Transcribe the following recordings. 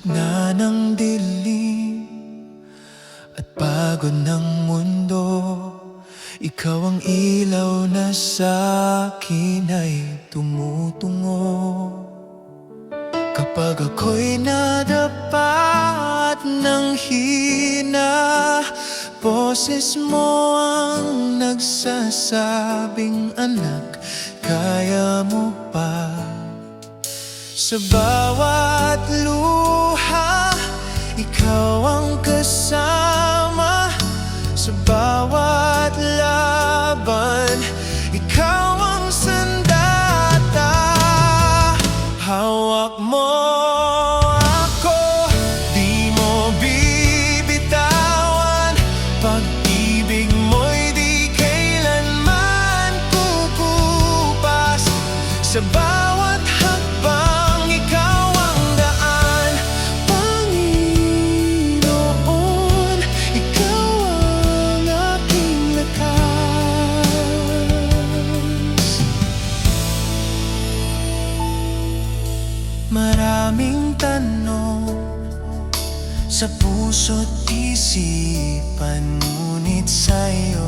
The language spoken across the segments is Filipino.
gitna ng dilim at pagod ng mundo, ikaw ang ilaw na sa akin ay tumutungo. Kapag ako'y nadapa at nang hina, boses mo ang nagsasabing, anak, kaya mo pa. Sa bawat luha, ikaw ang kasama. Sa bawat laban, ikaw ang sandata. Hawak mo ako, di mo bibitawan. Pag-ibig mo'y di kailanman kukupas. Sa bawat hakbang, ikaw ang daan. Panginoon, ikaw ang aking lakas. Maraming tanong sa puso't isipan, ngunit sa'yo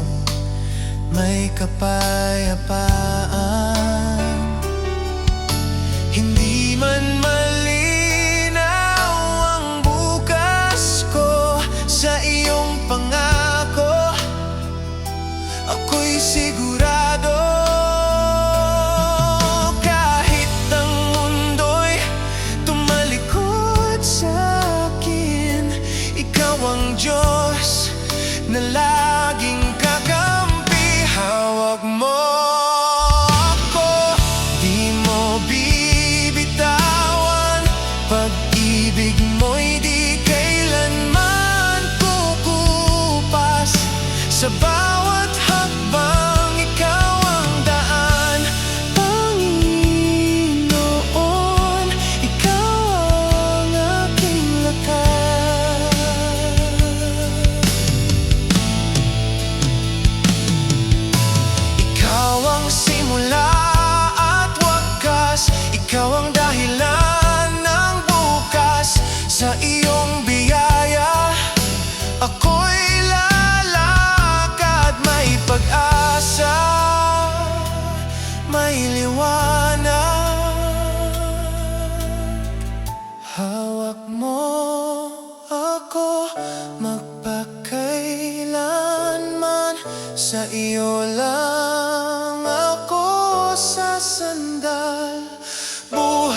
may kapayapaan. Hindi man malinaw ang bukas ko, sa iyong pangako ako'y sigurado. Kahit ang mundo'y tumalikod sa'kin, ikaw ang Diyos na laging kakampi. Hawak mo ako, di mo bibitawan. Pag-ibig mo'y di kailanman kukupas. Sa bawat hakbang, ikaw ang daan. Panginoon, ikaw ang aking lakas. Ikaw ang simula at wakas, ikaw ang dahilan ng bukas. Sa iyong biyaya ako'y lalakad, may pag-asa, may liwanag. Hawak mo ako, magpakailanman. Sa iyo lang ako sasandal. Buhay